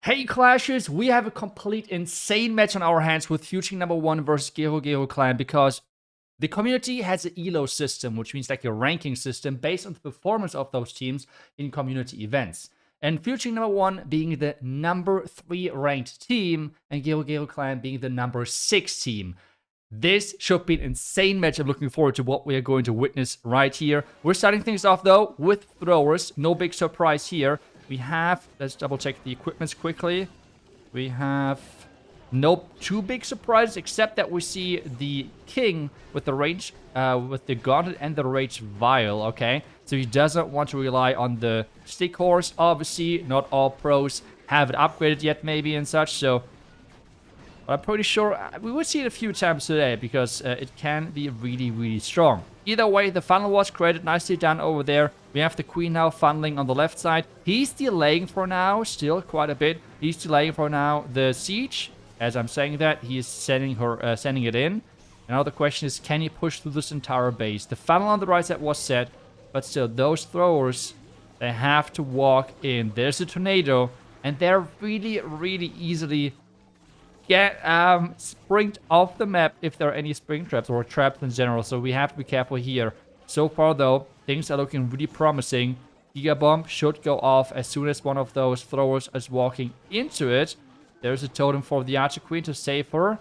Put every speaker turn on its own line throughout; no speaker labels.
Hey Clashers, we have a complete insane match on our hands with Future number 1 versus Gero Clan because the community has an ELO system, which means like a ranking system based on the performance of those teams in community events. And Future number 1 being the number 3 ranked team and Gero Clan being the number 6 team. This should be an insane match. I'm looking forward to what we are going to witness right here. We're starting things off though with throwers. No big surprise here. We have, let's double check the equipments quickly. We have no too big surprises except that we see the king with the range, with the gauntlet and the rage vial, okay? So he doesn't want to rely on the stick horse. Obviously, not all pros have it upgraded yet maybe and such, so I'm pretty sure we will see it a few times today because it can be really, really strong. Either way, the funnel was created nicely done over there. We have the queen now funneling on the left side. He's delaying for now, still quite a bit. He's delaying for now the siege. As I'm saying that, he is sending it in. Now the question is, can he push through this entire base? The funnel on the right side was set, but still, those throwers, they have to walk in. There's a tornado, and they're really, really easily get springed off the map if there are any spring traps or traps in general, so we have to be careful here. So far though, things are looking really promising. Giga Bomb should go off as soon as one of those throwers is walking into it. There's a totem for the Archer Queen to save her.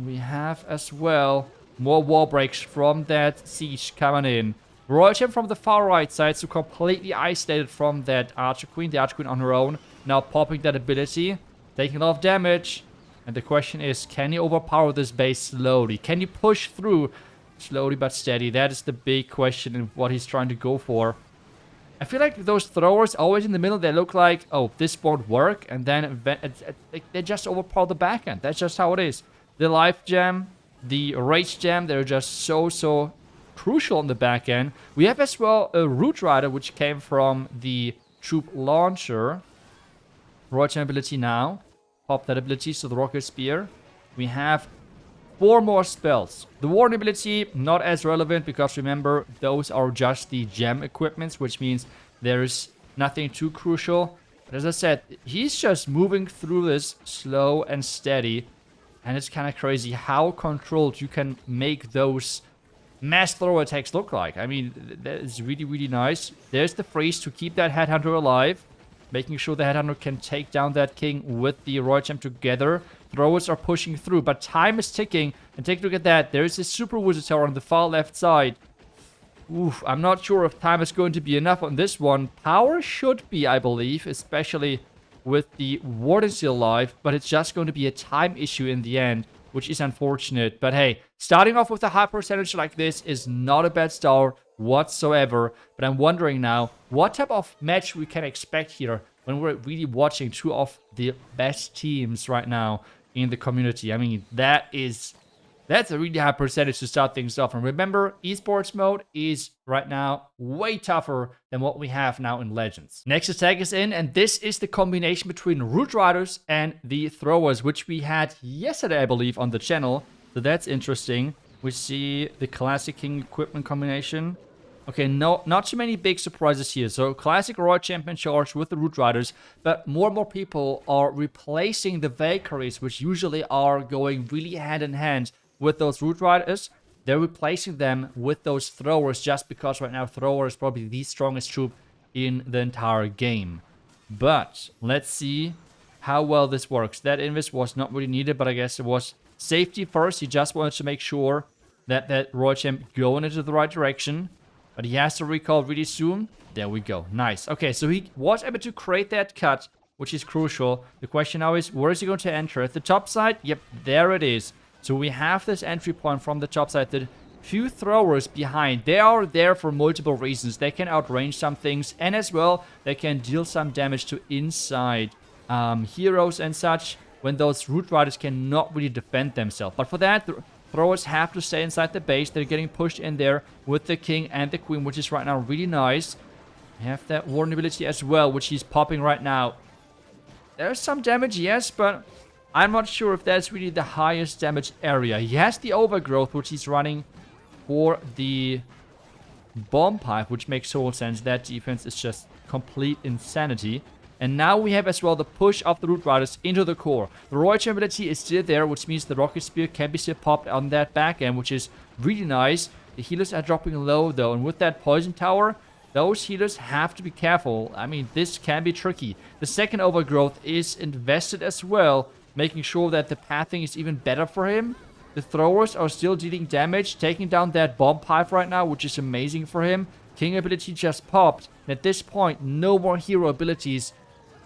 We have as well more wall breaks from that siege coming in. Royal Champ from the far right side, so completely isolated from that Archer Queen. The Archer Queen on her own, now popping that ability, taking a lot of damage. And the question is, can he overpower this base slowly? Can he push through slowly but steady? That is the big question and what he's trying to go for. I feel like those throwers always in the middle, they look like, oh, this won't work. And then they just overpower the backhand. That's just how it is. The life gem, the rage gem, they're just so crucial on the back end. We have as well a root rider, which came from the troop launcher. Royal Champ ability now. Pop that ability, so the rocket spear. We have 4 more spells. The Warden ability, not as relevant because remember, those are just the gem equipments, which means there's nothing too crucial. But as I said, he's just moving through this slow and steady. And it's kind of crazy how controlled you can make those mass throw attacks look like. I mean, that is really, really nice. There's the freeze to keep that headhunter alive. Making sure the headhunter can take down that king with the Royal Champ together. Throwers are pushing through, but time is ticking. And take a look at that. There's a super wizard tower on the far left side. Oof, I'm not sure if time is going to be enough on this one. Power should be, I believe, especially with the Warden still alive. But it's just going to be a time issue in the end, which is unfortunate. But hey, starting off with a high percentage like this is not a bad start whatsoever. But I'm wondering now what type of match we can expect here when we're really watching 2 of the best teams right now in the community. I mean, that's a really high percentage to start things off. And remember, esports mode is right now way tougher than what we have now in Legends. Next attack is in, and this is the combination between Root Riders and the Throwers, which we had yesterday, I believe, on the channel. So that's interesting. We see the Classic King equipment combination. Okay, not too many big surprises here. So Classic Royal Champion charge with the Root Riders, but more and more people are replacing the Valkyries, which usually are going really hand in hand with those Root Riders. They're replacing them with those Throwers just because right now Thrower is probably the strongest troop in the entire game. But let's see how well this works. That invis was not really needed, but I guess it was safety first. He just wanted to make sure that that Royal Champ going into the right direction. But he has to recall really soon. There we go. Nice. Okay, so he was able to create that cut, which is crucial. The question now is, where is he going to enter? At the top side? Yep, there it is. So we have this entry point from the top side. The few throwers behind, they are there for multiple reasons. They can outrange some things, and as well, they can deal some damage to inside heroes and such, when those Root Riders cannot really defend themselves. But for that, throwers have to stay inside the base. They're getting pushed in there with the king and the queen, which is right now really nice. We have that Warden ability as well, which he's popping right now. There's some damage, yes, but I'm not sure if that's really the highest damage area. He has the overgrowth, which he's running for the bomb pipe, which makes total sense. That defense is just complete insanity. And now we have as well the push of the Root Riders into the core. The Royal ability is still there, which means the Rocket Spear can be still popped on that back end, which is really nice. The healers are dropping low though, and with that Poison Tower, those healers have to be careful. I mean, this can be tricky. The second Overgrowth is invested as well, making sure that the pathing is even better for him. The throwers are still dealing damage, taking down that bomb pipe right now, which is amazing for him. King ability just popped, and at this point, no more hero abilities.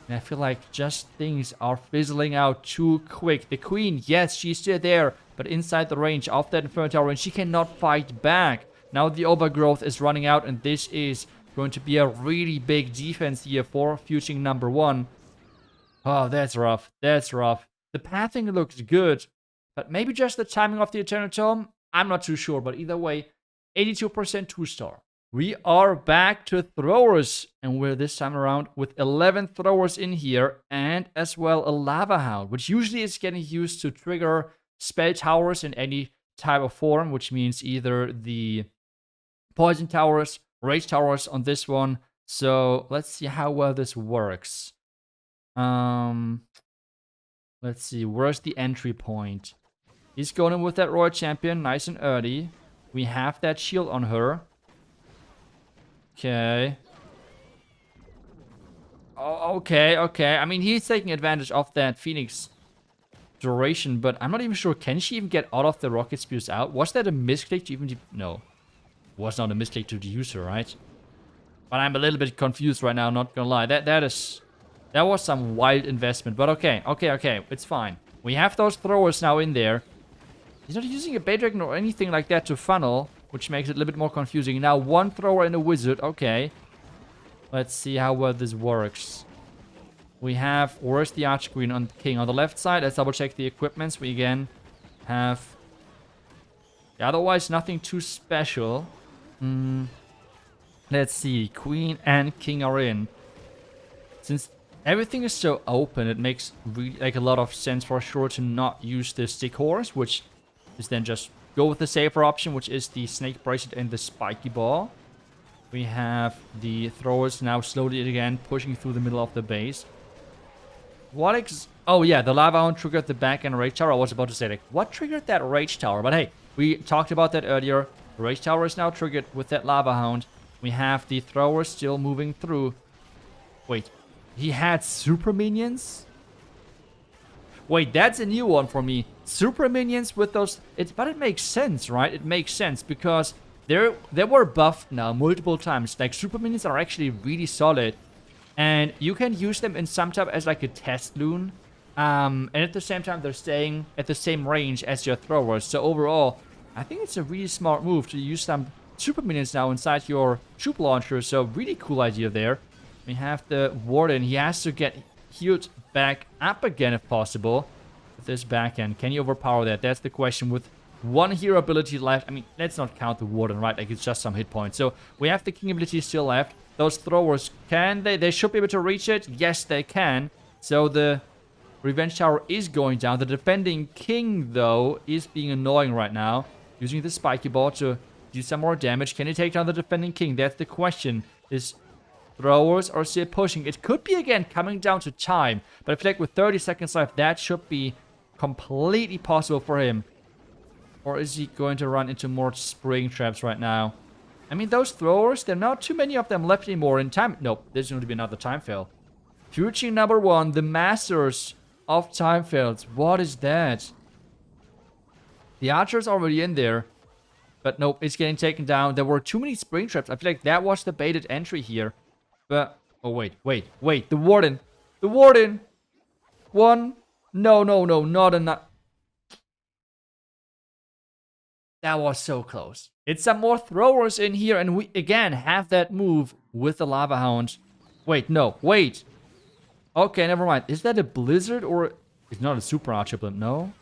And I feel like just things are fizzling out too quick. The Queen, yes, she's still there, but inside the range of that Inferno Tower, and she cannot fight back. Now the Overgrowth is running out, and this is going to be a really big defense here for Fuching number 1. Oh, that's rough. That's rough. The pathing looks good, but maybe just the timing of the Eternal Tome? I'm not too sure, but either way, 82% 2-star. We are back to throwers, and we're this time around with 11 throwers in here, and as well a Lava Hound, which usually is getting used to trigger spell towers in any type of form, which means either the Poison Towers, Rage Towers on this one. So let's see how well this works. Let's see, where's the entry point? He's going in with that Royal Champion, nice and early. We have that shield on her. Okay. Oh, okay. I mean, he's taking advantage of that Phoenix duration, but I'm not even sure. Can she even get all of the rocket spears out? Was that a misclick to even... No. Was not a misclick to use her, right? But I'm a little bit confused right now, not gonna lie. That was some wild investment, but okay. It's fine. We have those throwers now in there. He's not using a Bait Dragon or anything like that to funnel, which makes it a little bit more confusing. Now, one thrower and a wizard. Okay. Let's see how well this works. We have... Where's the Archqueen on King? On the left side. Let's double check the equipments. We again have... Otherwise, nothing too special. Let's see. Queen and King are in. Since everything is so open, it makes really, like, a lot of sense for sure to not use the Stick Horse, which is then just... Go with the safer option, which is the Snake Bracelet and the Spiky Ball. We have the throwers now slowly again pushing through the middle of the base. Oh yeah, the Lava Hound triggered the back end Rage Tower. I was about to say, like, what triggered that Rage Tower? But hey, we talked about that earlier. The Rage Tower is now triggered with that Lava Hound. We have the throwers still moving through. Wait, he had super minions? Wait, that's a new one for me. Super minions with those... But it makes sense, right? It makes sense because they were buffed now multiple times. Like, super minions are actually really solid. And you can use them in some type as like a test loon. And at the same time, they're staying at the same range as your throwers. So overall, I think it's a really smart move to use some super minions now inside your troop launcher. So really cool idea there. We have the Warden. He has to get healed back up again if possible. With this back end, can you overpower that? That's the question. With one hero ability left, I mean, let's not count the Warden, right? Like, it's just some hit points. So we have the King ability still left. Those throwers, can they should be able to reach it. Yes, they can. So the Revenge Tower is going down. The defending King, though, is being annoying right now. Using the Spiky Ball to do some more damage. Can he take down the defending King? That's the question. Is throwers are still pushing. It could be, again, coming down to time. But I feel like with 30 seconds left, that should be completely possible for him. Or is he going to run into more spring traps right now? I mean, those throwers, there are not too many of them left anymore in time. Nope, there's going to be another time fail. Fuching number 1, the masters of time fails. What is that? The archer's already in there. But nope, it's getting taken down. There were too many spring traps. I feel like that was the baited entry here. But, oh wait. The Warden. The Warden. One. No, not enough. That was so close. It's some more throwers in here, and we again have that move with the Lava Hound. Wait, no, wait. Okay, never mind. Is that a Blizzard or... It's not a Super Archer Blimp, no?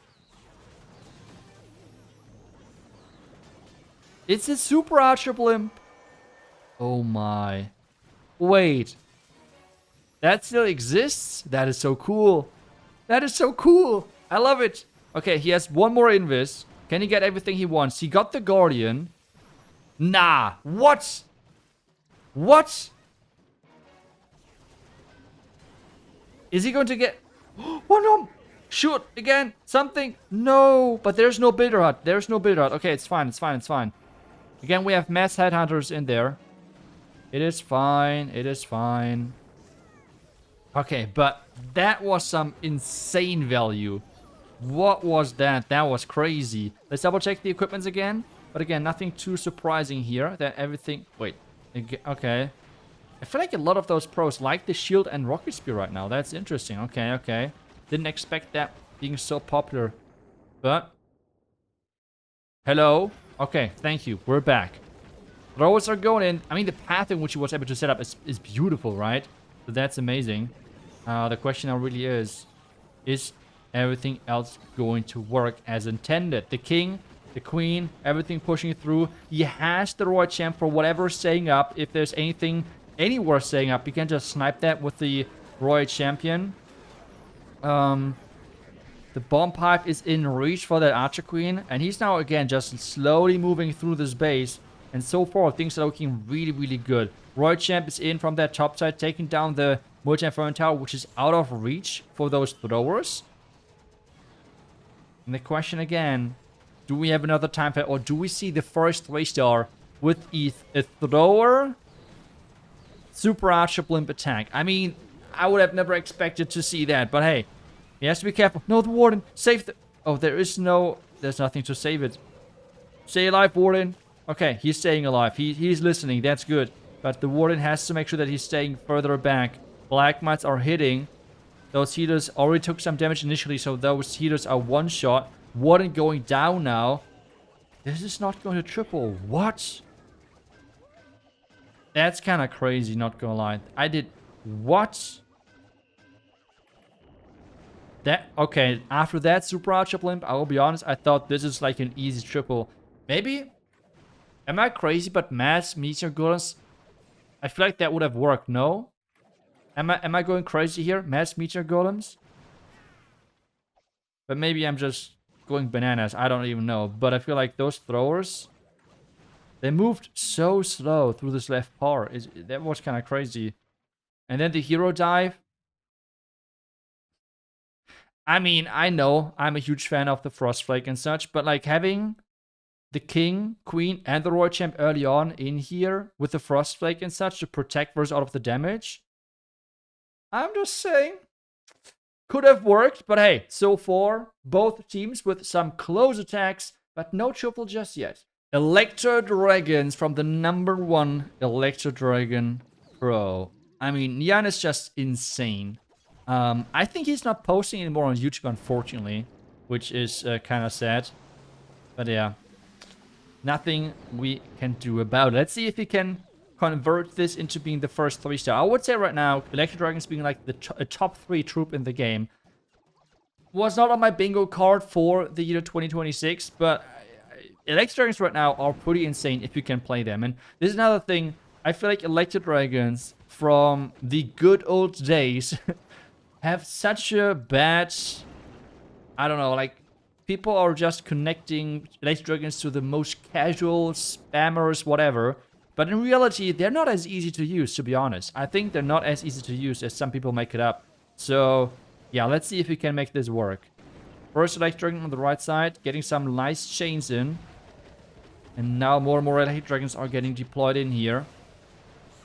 It's a Super Archer Blimp. Oh my. Wait. That still exists? That is so cool. That is so cool. I love it. Okay, he has one more invis. Can he get everything he wants? He got the Guardian. Nah. What? What? Is he going to get... Oh no! Shoot! Again! Something! No! But there's no builder hut. There's no builder hut. Okay, it's fine. It's fine. It's fine. Again, we have mass headhunters in there. It is fine. It is fine. Okay, but that was some insane value. What was that? That was crazy. Let's double check the equipments again. But again, nothing too surprising here. That everything... Wait. Okay. I feel like a lot of those pros like the shield and rocket spear right now. That's interesting. Okay, okay. Didn't expect that being so popular. But... Hello? Okay, thank you. We're back. Throwers are going in. I mean, the path in which he was able to set up is beautiful, right? So that's amazing. The question now really is everything else going to work as intended? The king, the queen, everything pushing through. He has the royal champ for whatever staying up. If there's anything anywhere staying up, you can just snipe that with the royal champion. The bomb pipe is in reach for that archer queen, and he's now again just slowly moving through this base. And so far, things are looking really, really good. Royal champ is in from that top side, taking down the multi-inferno tower, which is out of reach for those throwers. And the question again, do we have another time fight, or do we see the first 3-star with a thrower super archer blimp attack? I mean, I would have never expected to see that, but hey, he has to be careful. No, the warden, save the... Oh, there's nothing to save it. Stay alive, warden. Okay, he's staying alive. He's listening, that's good. But the warden has to make sure that he's staying further back. Black mites are hitting. Those healers already took some damage initially, so those healers are one shot. Warden going down now. This is not going to triple. What? That's kind of crazy, not gonna lie. I did... What? That... Okay, after that super archer blimp, I will be honest, I thought this is like an easy triple. Maybe? Am I crazy, but mass meteor golems? I feel like that would have worked, no? Am I going crazy here? Mass meteor golems? But maybe I'm just going bananas. I don't even know. But I feel like those throwers, they moved so slow through this left part. That was kind of crazy. And then the hero dive. I mean, I know I'm a huge fan of the Frostflake and such, but like having the king, queen, and the royal champ early on in here with the Frostflake and such to protect versus all of the damage. I'm just saying, could have worked, but hey, so far, both teams with some close attacks, but no triple just yet. Electro Dragons from the #1 Electro Dragon Pro. I mean, Nian is just insane. I think he's not posting anymore on YouTube, unfortunately, which is kind of sad. But yeah, nothing we can do about it. Let's see if we can convert this into being the first 3-star. I would say right now, Electro Dragons being like a top 3 troop in the game was not on my bingo card for the year 2026, but Electro Dragons right now are pretty insane if you can play them. And this is another thing, I feel like Electro Dragons from the good old days have such a bad, I don't know, like, people are just connecting Electro Dragons to the most casual spammers, whatever. But in reality, they're not as easy to use, to be honest. I think they're not as easy to use as some people make it up. So, yeah, let's see if we can make this work. First Electro Dragon on the right side, getting some nice chains in. And now more and more Electro Dragons are getting deployed in here.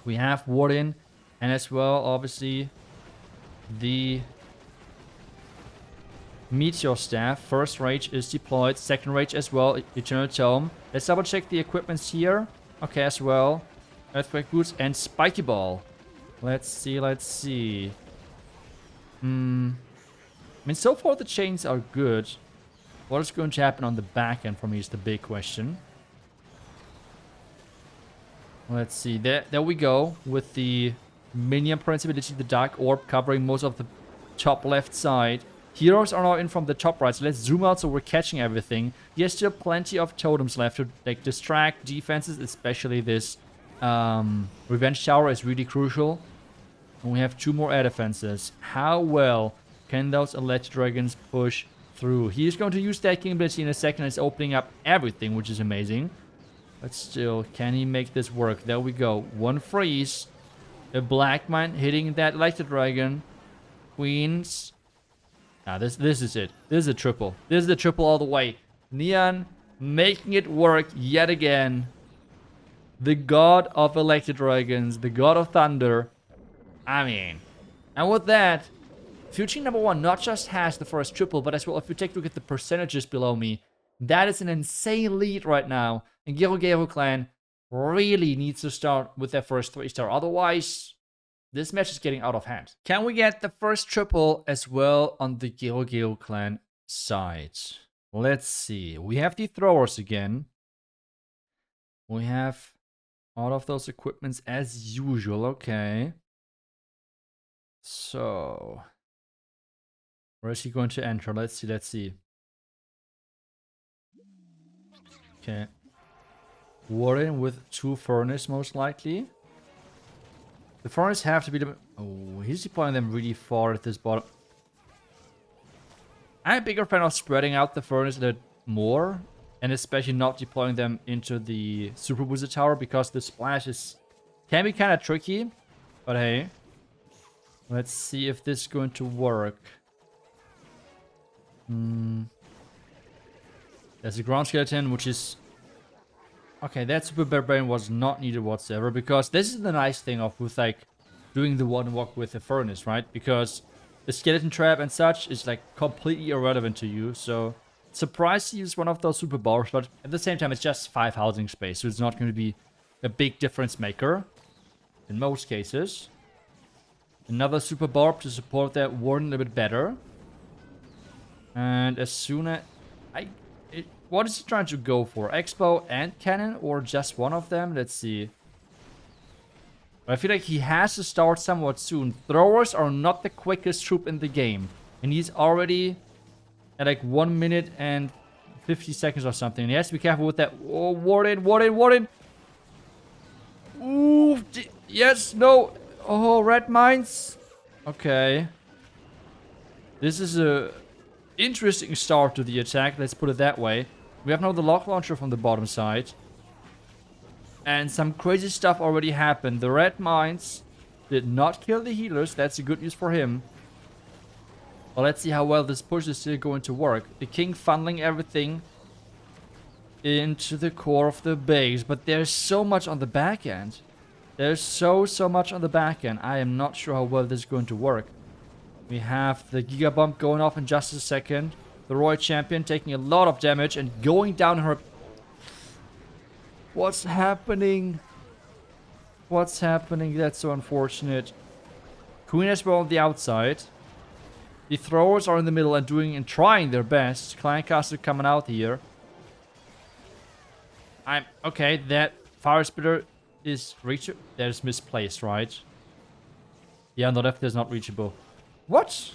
We have Warden, and as well, obviously, the Meteor Staff. First Rage is deployed, second Rage as well, Eternal Tome. Let's double check the equipments here. Okay, as well. Earthquake Boots and Spiky Ball. Let's see, let's see. I mean, so far the chains are good. What is going to happen on the back end for me is the big question. Let's see, there we go. With the Minion Principality, the Dark Orb covering most of the top left side. Heroes are now in from the top right, so let's zoom out so we're catching everything. There's still plenty of totems left to like distract defenses, especially this Revenge Tower is really crucial. And we have 2 more air defenses. How well can those Electro Dragons push through? He's going to use that king ability in a second. It's opening up everything, which is amazing. But still, can he make this work? There we go. 1 freeze. A Black Mine hitting that Electro Dragon. queens. Nah, this is it. This is a triple. This is a triple all the way. Neon making it work yet again. The god of Electro Dragons, the god of thunder. I mean, and with that, Future number 1 not just has the first triple, but as well, if you take a look at the percentages below me, that is an insane lead right now. And Gero clan really needs to start with their first 3-star. Otherwise, this match is getting out of hand. Can we get the first triple as well on the Gero clan side? Let's see. We have the throwers again. We have all of those equipments as usual. Okay. So, where is he going to enter? Let's see. Okay. Warden with 2 furnace, most likely. The furnace have to be the... Oh, he's deploying them really far at this bottom. I'm a bigger fan of spreading out the furnace a bit more. And especially not deploying them into the super booster tower, because the splash can be kind of tricky. But hey. Let's see if this is going to work. There's a ground skeleton, which is... Okay, that super barbarian was not needed whatsoever, because this is the nice thing of with like doing the one walk with the furnace, right? Because the skeleton trap and such is like completely irrelevant to you. So surprised to use one of those super bars, but at the same time it's just 5 housing space, so it's not going to be a big difference maker in most cases. Another super barb to support that Warden a little bit better. And as soon as... what is he trying to go for? Expo and cannon, or just one of them? Let's see. I feel like he has to start somewhat soon. Throwers are not the quickest troop in the game. And he's already at like 1 minute and 50 seconds or something. And he has to be careful with that. Oh, Warden. Ooh, yes, no. Oh, red mines. Okay. This is a interesting start to the attack. Let's put it that way. We have now the lock launcher from the bottom side. And some crazy stuff already happened. The red mines did not kill the healers. That's a good news for him. Well, let's see how well this push is still going to work. The king funneling everything into the core of the base. But there's so much on the back end. There's so much on the back end. I am not sure how well this is going to work. We have the Giga Bomb going off in just a second. The Royal Champion taking a lot of damage and going down her... What's happening? What's happening? That's so unfortunate. Queen as well on the outside. The throwers are in the middle and trying their best. Clancaster coming out here. Okay, that Fire Spitter is reachable. That is misplaced, right? Yeah, on the left is not reachable. What?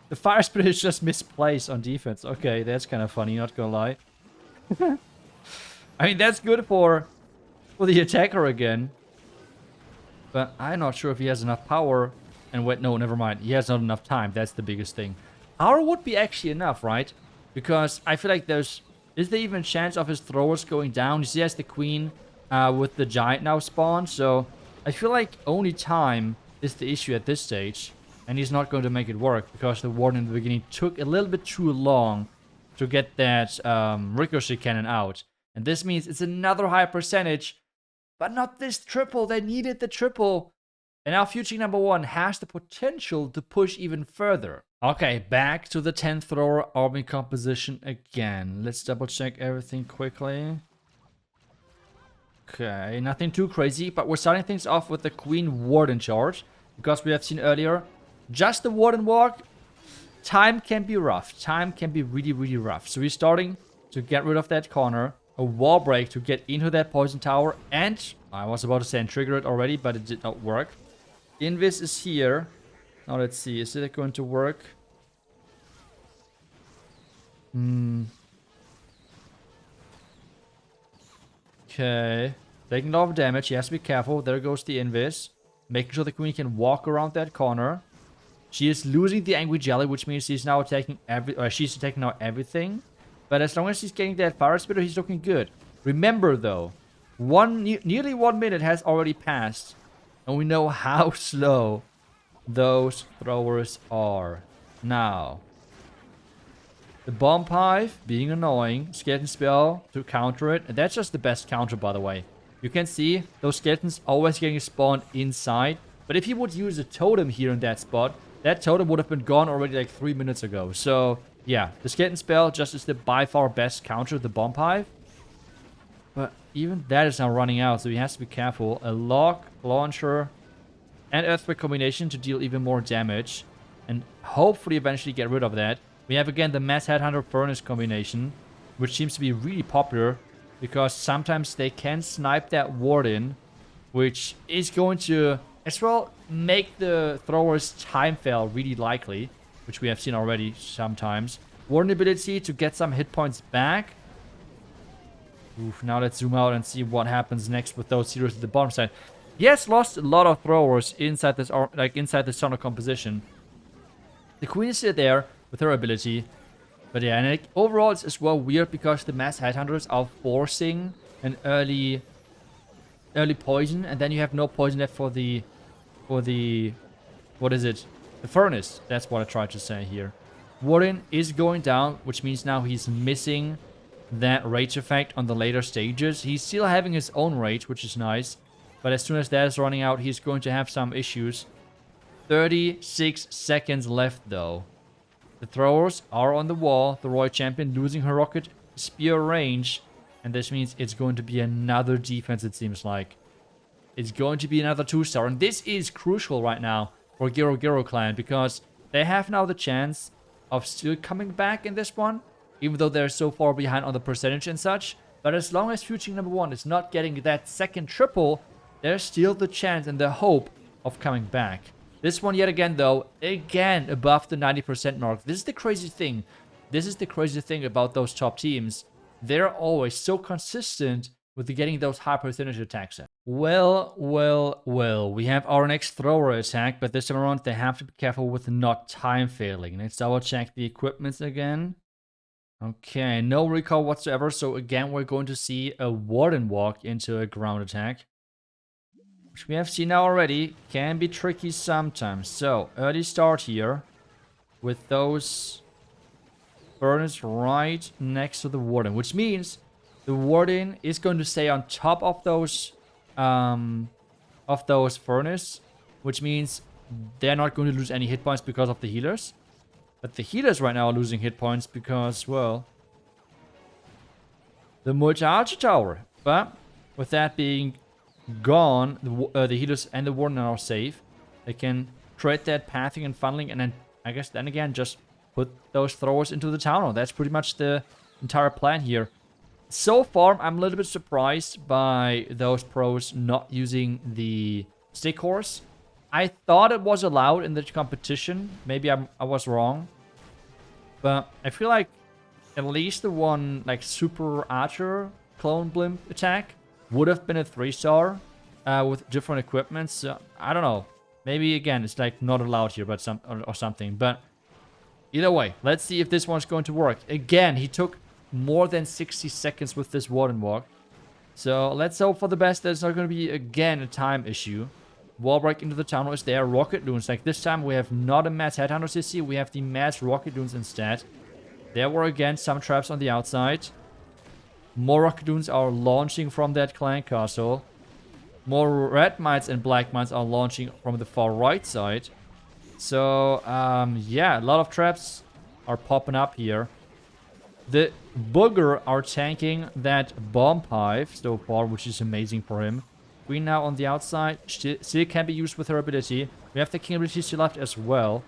The Fire Spitter is just misplaced on defense. Okay, that's kind of funny, not gonna lie. I mean, that's good for the attacker again. But I'm not sure if he has enough power. And wait, no, never mind. He has not enough time. That's the biggest thing. Power would be actually enough, right? Because I feel like there's... Is there even a chance of his throwers going down? You see, he has the queen with the giant now spawned. So I feel like only time is the issue at this stage. And he's not going to make it work. Because the Warden in the beginning took a little bit too long to get that ricochet cannon out. And this means it's another high percentage. But not this triple. They needed the triple. And now Future number 1 has the potential to push even further. Okay, back to the 10th thrower army composition again. Let's double check everything quickly. Okay, nothing too crazy. But we're starting things off with the Queen Warden charge. Because we have seen earlier, just the Warden walk, time can be rough. Time can be really, really rough. So we're starting to get rid of that corner. A wall break to get into that poison tower. And I was about to say and trigger it already, but it did not work. Invis is here. Now let's see. Is it going to work? Okay. Taking a lot of damage. He has to be careful. There goes the Invis. Making sure the queen can walk around that corner. She is losing the Angry Jelly, which means she's now attacking she's attacking now everything. But as long as he's getting that Fire Spitter, he's looking good. Remember though, nearly 1 minute has already passed. And we know how slow those throwers are. Now, the Bomb Hive being annoying, Skeleton Spell to counter it, and that's just the best counter, by the way. You can see those skeletons always getting spawned inside, but if he would use a totem here in that spot, that totem would have been gone already like 3 minutes ago. So, yeah, the Skeleton Spell just is the by far best counter, the Bomb Hive. But even that is now running out, so he has to be careful. A Lock, Launcher, and Earthquake combination to deal even more damage. And hopefully eventually get rid of that. We have again the Mass Headhunter Furnace combination, which seems to be really popular because sometimes they can snipe that Warden, which is going to as well make the throwers time fail really likely, which we have seen already sometimes. Warden ability to get some hit points back. Oof, now let's zoom out and see what happens next with those heroes at the bottom side. He has lost a lot of throwers inside this, inside the Sonar composition. The Queen is still there with her ability. But yeah, and overall it's as well weird because the Mass Headhunters are forcing an early poison, and then you have no poison left for the what is it? The Furnace. That's what I tried to say here. Warden is going down, which means now he's missing that rage effect on the later stages. He's still having his own rage, which is nice. But as soon as that is running out, he's going to have some issues. 36 seconds left though. The throwers are on the wall. The Royal Champion losing her rocket spear range. And this means it's going to be another defense, it seems like. It's going to be another 2-star. And this is crucial right now for Gero Gero Clan, because they have now the chance of still coming back in this one, even though they're so far behind on the percentage and such. But as long as Future number 1 is not getting that second triple, there's still the chance and the hope of coming back. This one yet again though, again above the 90% mark. This is the crazy thing. This is the crazy thing about those top teams. They're always so consistent with getting those high percentage attacks in. Well. We have our next thrower attack, but this time around they have to be careful with not time failing. Let's double check the equipments again. Okay, no recall whatsoever. So again, we're going to see a Warden walk into a ground attack, which we have seen now already. Can be tricky sometimes. So early start here with those Furnace right next to the Warden, which means the Warden is going to stay on top of those Furnace, which means they're not going to lose any hit points because of the healers. But the healers right now are losing hit points because, well, the multi-archer tower. But with that being gone, the healers and the Warden are safe. They can trade that pathing and funneling, and then I guess then again just put those throwers into the town hall. That's pretty much the entire plan here. So far, I'm a little bit surprised by those pros not using the stick horse. I thought it was allowed in the competition. Maybe I was wrong. But I feel like at least the one like super archer clone blimp attack would have been a 3-star with different equipment. So I don't know. Maybe again it's like not allowed here, but something. But either way, let's see if this one's going to work. Again, he took more than 60 seconds with this Warden walk. So let's hope for the best. There's not going to be again a time issue. Wall break into the tunnel is there. Rocket Loons. Like this time we have not a Mass Headhunter CC. We have the Mass Rocket Loons instead. There were again some traps on the outside. More Rocket Loons are launching from that clan castle. More red mines and black mines are launching from the far right side. So, yeah, a lot of traps are popping up here. The Booger are tanking that Bomb Hive so far, which is amazing for him. Queen now on the outside. Still can be used with her ability. We have the King ability still left as well.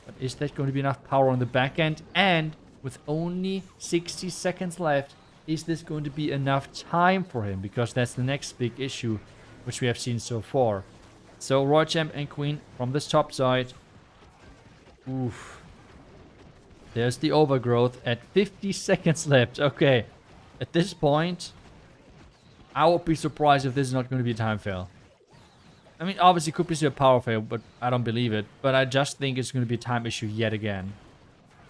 But is that going to be enough power on the back end? And with only 60 seconds left, is this going to be enough time for him? Because that's the next big issue, which we have seen so far. So, Royal Champ and Queen from this top side. Oof. There's the overgrowth at 50 seconds left. Okay. At this point, I would be surprised if this is not going to be a time fail. I mean, obviously it could be a power fail, but I don't believe it. But I just think it's going to be a time issue yet again.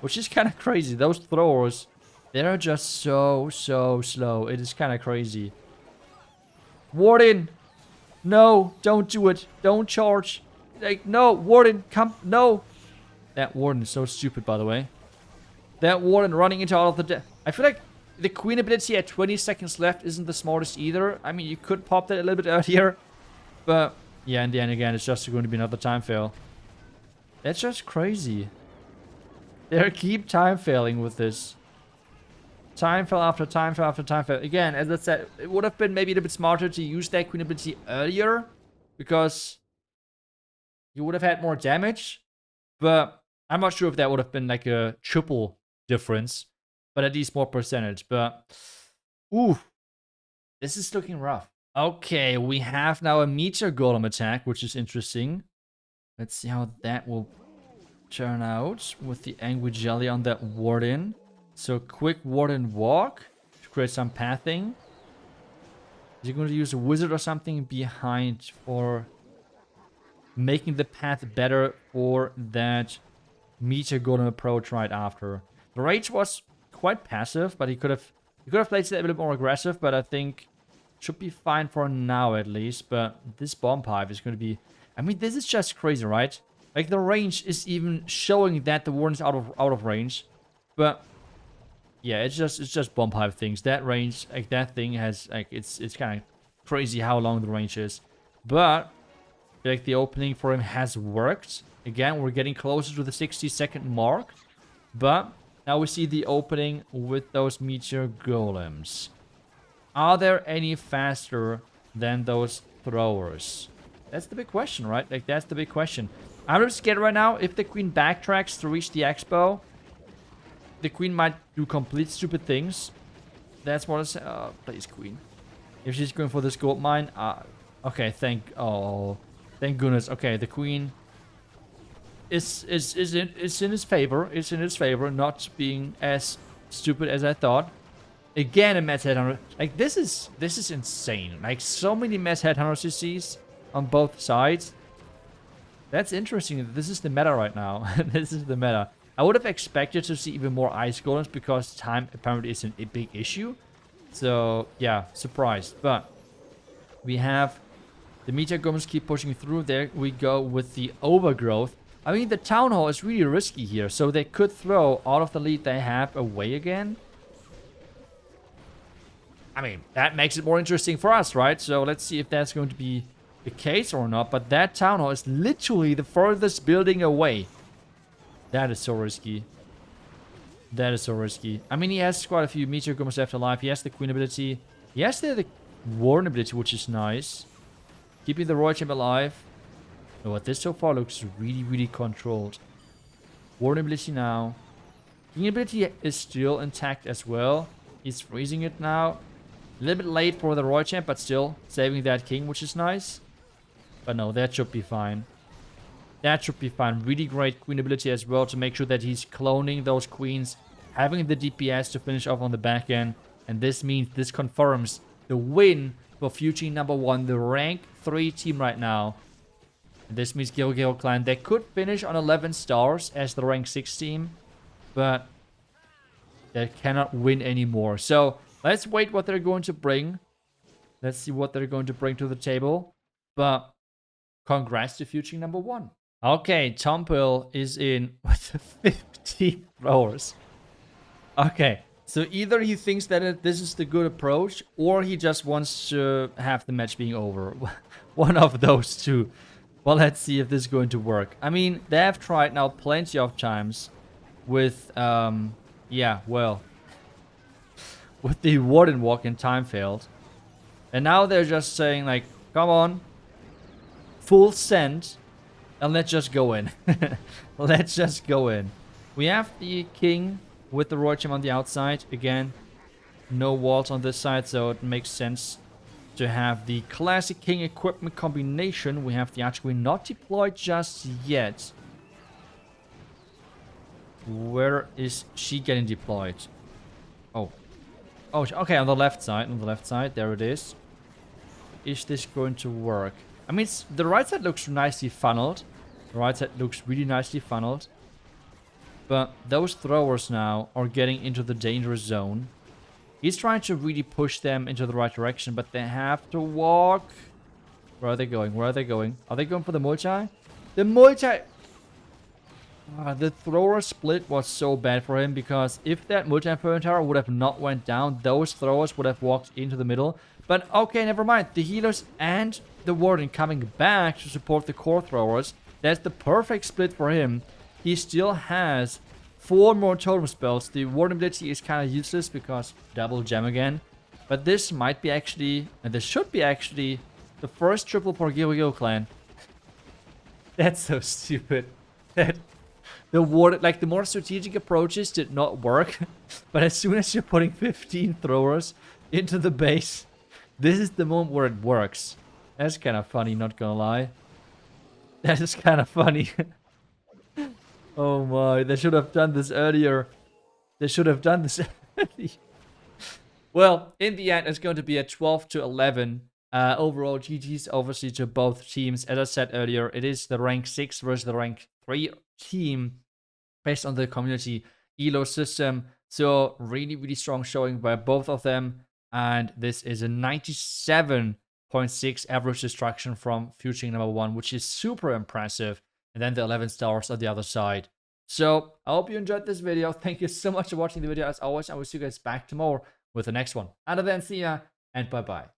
Which is kind of crazy. Those throwers, they're just so slow. It is kind of crazy. Warden! No, don't do it. Don't charge. Like, no, Warden, come, no. That Warden is so stupid, by the way. That Warden running into all of the... I feel like the Queen ability at 20 seconds left isn't the smartest either. I mean, you could pop that a little bit earlier. But, yeah, in the end, again, it's just going to be another time fail. That's just crazy. They keep time failing with this. Time fail after time fail after time fail. Again, as I said, it would have been maybe a little bit smarter to use that Queen ability earlier. Because you would have had more damage. But I'm not sure if that would have been like a triple difference. But at least more percentage. But, ooh, this is looking rough. Okay, we have now a Meteor Golem attack, which is interesting. Let's see how that will turn out with the Angry Jelly on that Warden. So, quick Warden walk to create some pathing. Is he going to use a wizard or something behind for making the path better for that Meteor Golem approach right after? The rage was quite passive, but he could have played it a bit more aggressive, but I think should be fine for now at least. But this bomb pipe is going to be... I mean, this is just crazy, right? Like, the range is even showing that the Warden's out of range. But yeah, it's just bomb pipe things. That range, like, that thing has, like, it's kind of crazy how long the range is. But like, the opening for him has worked. Again, we're getting closer to the 60-second mark. But now we see the opening with those Meteor Golems. Are there any faster than those throwers? That's the big question, right? Like, that's the big question. I'm just scared right now. If the Queen backtracks to reach the Expo, the Queen might do complete stupid things. That's what I say. Please, Queen. If she's going for this gold mine. Okay, thank goodness. Okay, the Queen is in his favor. It's in his favor, not being as stupid as I thought. Again, a Mess Headhunter. Like, this is insane. Like, so many Mess Headhunters you see on both sides. That's interesting. This is the meta right now. This is the meta. I would have expected to see even more Ice Golems because time apparently is a big issue. So, yeah, surprised. But we have the Meteor Golems keep pushing through. There we go with the Overgrowth. I mean, the Town Hall is really risky here. So they could throw all of the lead they have away again. I mean, that makes it more interesting for us, right? So let's see if that's going to be the case or not. But that Town Hall is literally the furthest building away. That is so risky. That is so risky. I mean, he has quite a few Meteor Golems left alive. He has the Queen ability. He has the Warden ability, which is nice. Keeping the Royal Champ alive. Oh, but this so far looks really, really controlled. Warden ability now. King ability is still intact as well. He's freezing it now. A little bit late for the Royal Champ, but still saving that King, which is nice. But no, that should be fine. That should be fine. Really great Queen ability as well to make sure that he's cloning those Queens. Having the DPS to finish off on the back end. And this means this confirms the win for future number 1. The rank 3 team right now. And this means Gil Clan. They could finish on 11 stars as the rank 6 team. But they cannot win anymore. So let's wait what they're going to bring. Let's see what they're going to bring to the table. But congrats to future number 1. Okay, Tompill is in with 50 throwers. Okay, so either he thinks that this is the good approach, or he just wants to have the match being over. One of those two. Well, let's see if this is going to work. I mean, they have tried now plenty of times with, yeah, well, with the Warden walk and time failed. And now they're just saying, like, come on, full send. And let's just go in. Let's just go in. We have the King with the Royal Champ on the outside. Again, no walls on this side, so it makes sense to have the classic King equipment combination. We have the Archqueen not deployed just yet. Where is she getting deployed? Oh. Oh, okay, on the left side. On the left side, there it is. Is this going to work? I mean, the right side looks nicely funneled. The right side looks really nicely funneled. But those throwers now are getting into the danger zone. He's trying to really push them into the right direction, but they have to walk. Where are they going? Where are they going? Are they going for the multi? The thrower split was so bad for him because if that multi-inferno tower would have not went down, those throwers would have walked into the middle. But okay, never mind. The healers and the Warden coming back to support the core throwers. That's the perfect split for him. He still has 4 more totem spells. The Warden ability is kind of useless because double gem again. But this might be actually, and this should be actually, the first triple for Geo clan. That's so stupid. That the Warden, like the more strategic approaches did not work. But as soon as you're putting 15 throwers into the base, this is the moment where it works. That's kind of funny, not gonna lie. That is kind of funny. Oh my, they should have done this earlier. They should have done this earlier. Well, in the end, it's going to be a 12-11. Overall, GG's obviously to both teams. As I said earlier, it is the rank 6 versus the rank 3 team based on the community elo system. So really, really strong showing by both of them. And this is a 97.6 average destruction from Futuring number 1, which is super impressive. And then the 11 stars on the other side. So I hope you enjoyed this video. Thank you so much for watching the video. As always, I will see you guys back tomorrow with the next one. Until then, see ya and bye-bye.